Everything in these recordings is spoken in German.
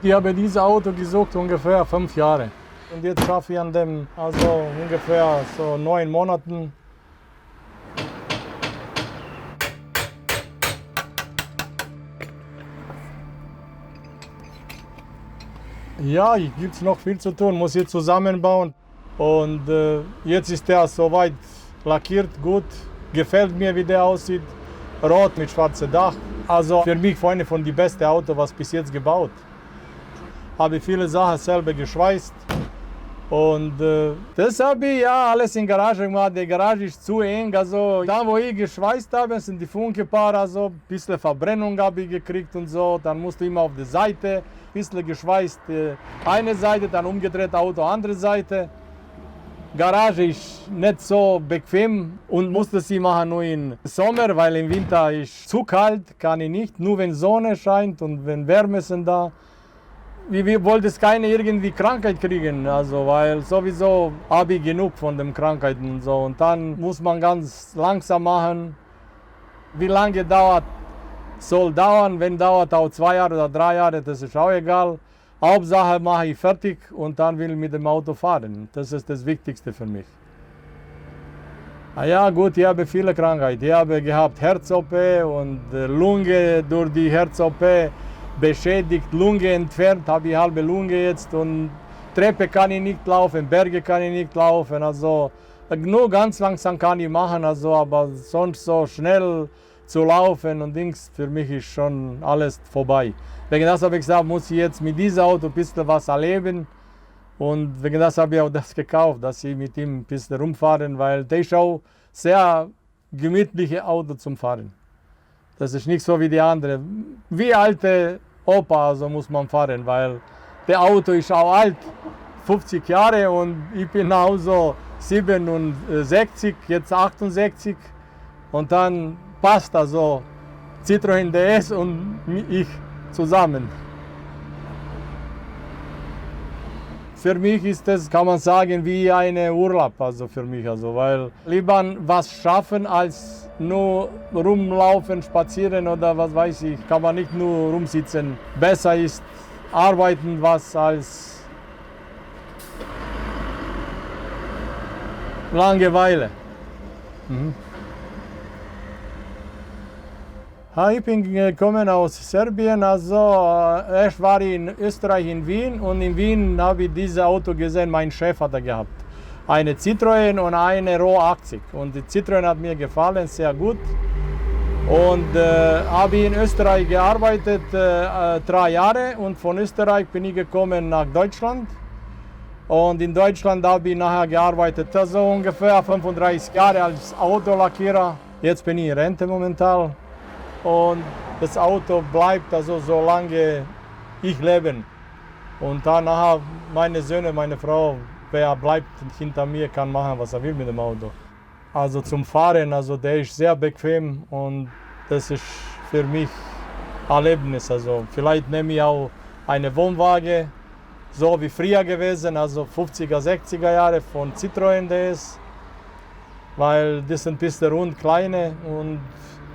Ich habe dieses Auto gesucht ungefähr 5 Jahre. Und jetzt schaffe ich an dem also ungefähr so 9 Monaten. Ja, es gibt noch viel zu tun, muss jetzt zusammenbauen. Und jetzt ist der soweit lackiert, gut. Gefällt mir, wie der aussieht. Rot mit schwarzem Dach. Also für mich eine von den besten Autos, was bis jetzt gebaut. Habe viele Sachen selber geschweißt. Und das habe ich ja alles in der Garage gemacht. Die Garage ist zu eng. Also da, wo ich geschweißt habe, sind die Funkepaare. Also ein bisschen Verbrennung habe ich gekriegt und so. Dann musste ich immer auf die Seite, ein bisschen geschweißt eine Seite, dann umgedreht Auto andere Seite. Garage ist nicht so bequem und musste sie machen nur im Sommer, weil im Winter ist zu kalt, kann ich nicht. Nur wenn Sonne scheint und wenn Wärme sind da. Wir wollten keine irgendwie Krankheit kriegen, also weil sowieso habe ich genug von den Krankheiten und so. Und dann muss man ganz langsam machen. Wie lange soll dauern, wenn dauert auch 2 Jahre oder 3 Jahre, das ist auch egal. Hauptsache mache ich fertig und dann will ich mit dem Auto fahren. Das ist das Wichtigste für mich. Ja gut, ich habe viele Krankheiten. Ich habe gehabt Herz-OP und Lunge durch die Herz-OP beschädigt, Lunge entfernt, habe ich halbe Lunge jetzt und Treppe kann ich nicht laufen, Berge kann ich nicht laufen. Also nur ganz langsam kann ich machen, also, aber sonst so schnell zu laufen und Dings, für mich ist schon alles vorbei. Wegen das habe ich gesagt, muss ich jetzt mit diesem Auto ein bisschen was erleben. Und wegen das habe ich auch das gekauft, dass ich mit ihm ein bisschen rumfahren, weil das ist auch sehr gemütliche Auto zum Fahren. Das ist nicht so wie die anderen. Wie alte Opa also muss man fahren, weil das Auto ist auch alt, 50 Jahre und ich bin auch so 67, jetzt 68 und dann passt also Citroën DS und ich zusammen. Für mich ist das, kann man sagen, wie ein Urlaub, also für mich, also, weil lieber was schaffen als nur rumlaufen, spazieren oder was weiß ich, kann man nicht nur rumsitzen. Besser ist arbeiten was als Langeweile. Ich bin gekommen aus Serbien, also erst war ich in Österreich in Wien und in Wien habe ich dieses Auto gesehen, mein Chef hat er gehabt. Eine Citroën und eine Ro 80 und die Citroën hat mir gefallen, sehr gut. Und habe in Österreich gearbeitet 3 Jahre und von Österreich bin ich gekommen nach Deutschland. Und in Deutschland habe ich nachher gearbeitet, also ungefähr 35 Jahre als Autolackierer. Jetzt bin ich in Rente momentan. Und das Auto bleibt also so lange ich lebe. Und danach meine Söhne, meine Frau, wer bleibt hinter mir, kann machen, was er will mit dem Auto. Also zum Fahren, also der ist sehr bequem und das ist für mich ein Erlebnis. Also vielleicht nehme ich auch einen Wohnwagen, so wie früher gewesen, also 50er, 60er Jahre von Citroën DS, weil das sind ein bisschen rund, kleine und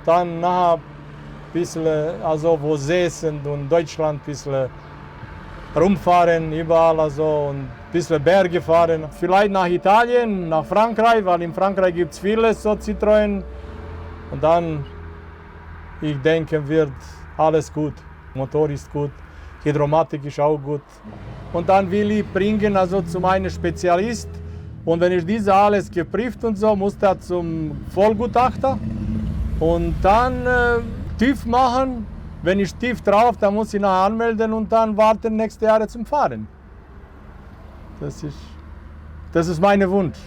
dann nachher bisschen, also wo See sind und Deutschland ein bisschen rumfahren, überall also und ein bisschen Berge fahren. Vielleicht nach Italien, nach Frankreich, weil in Frankreich gibt es vieles so Citroën. Und dann, ich denke, wird alles gut. Motor ist gut, Hydromatik ist auch gut. Und dann will ich bringen also zu meinem Spezialist. Und wenn ich diese alles geprüft und so, muss er zum Vollgutachter. Und dann TÜV machen. Wenn ich TÜV drauf, dann muss ich nachher anmelden und dann warten nächste Jahre zum Fahren. Das ist mein Wunsch.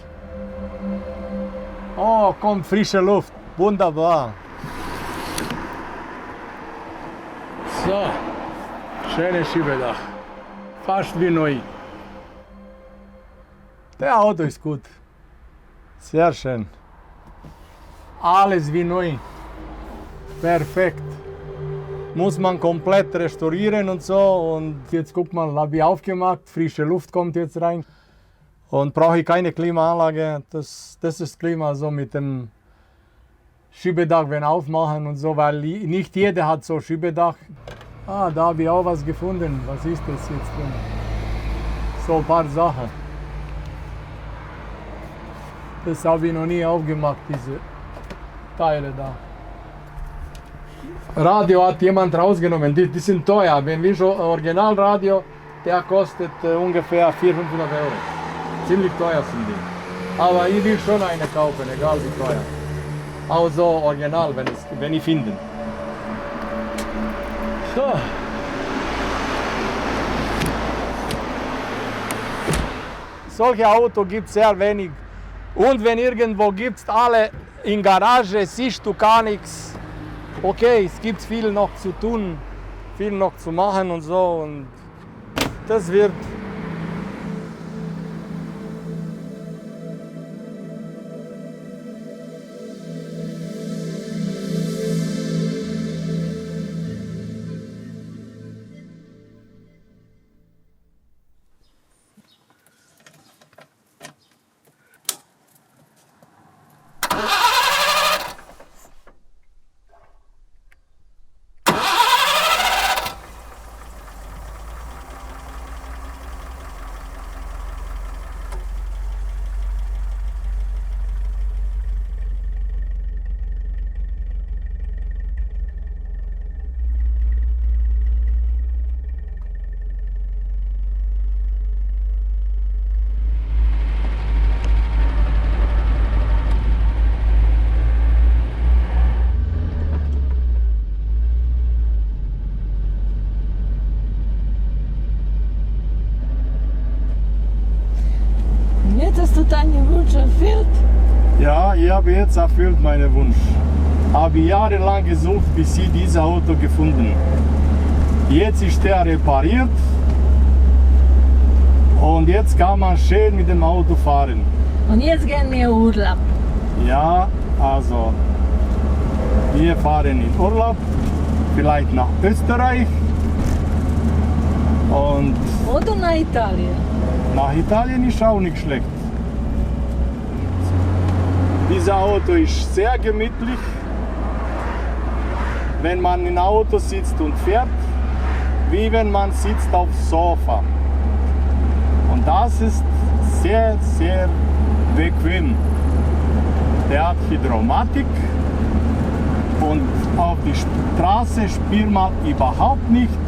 Oh, kommt frische Luft. Wunderbar. So, schönes Schiebedach. Fast wie neu. Der Auto ist gut. Sehr schön. Alles wie neu. Perfekt. Muss man komplett restaurieren und so. Und jetzt guck mal, habe ich aufgemacht, frische Luft kommt jetzt rein. Und brauche ich keine Klimaanlage. Das ist Klima so mit dem Schiebedach, wenn aufmachen und so, weil nicht jeder hat so Schiebedach. Ah, da habe ich auch was gefunden. Was ist das jetzt drin? So ein paar Sachen. Das habe ich noch nie aufgemacht, diese Teile da. Radio hat jemand rausgenommen, die sind teuer. Wenn wir schon Originalradio, der kostet ungefähr 400-500 Euro. Ziemlich teuer sind die. Aber ich will schon eine kaufen, egal wie teuer. Auch so original, wenn ich finde. So. Solche Autos gibt es sehr wenig. Und wenn irgendwo gibt es alle in Garage, siehst du gar nichts. Okay, es gibt viel noch zu tun, viel noch zu machen und so. Und das wird. Hast du deinen Wunsch erfüllt? Ja, ich habe jetzt erfüllt meinen Wunsch. Habe jahrelang gesucht, bis ich dieses Auto gefunden. Jetzt ist der repariert und jetzt kann man schön mit dem Auto fahren. Und jetzt gehen wir Urlaub. Ja, also wir fahren in Urlaub, vielleicht nach Österreich und Oder nach Italien. nach Italien ist auch nicht schlecht. Dieses Auto ist sehr gemütlich, wenn man im Auto sitzt und fährt, wie wenn man sitzt auf dem Sofa. Und das ist sehr, sehr bequem. Der hat Hydromatik und auf die Straße spürt man überhaupt nicht.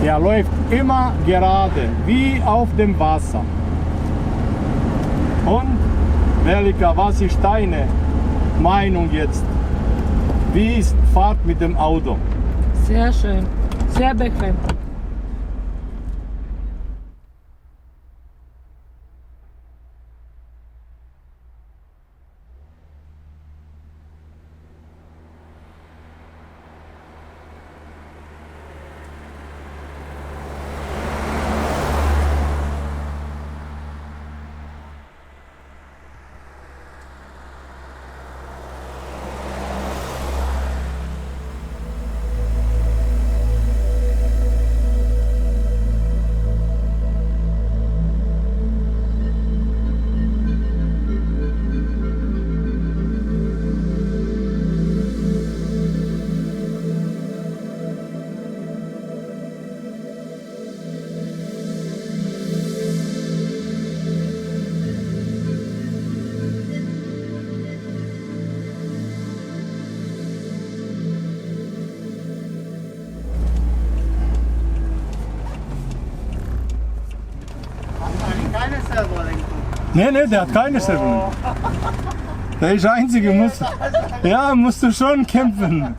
Der läuft immer gerade, wie auf dem Wasser. Und Velika, was ist deine Meinung jetzt? Wie ist Fahrt mit dem Auto? Sehr schön, sehr bequem. Nee, der hat keine Servo. Der ist der einzige, musst du schon kämpfen.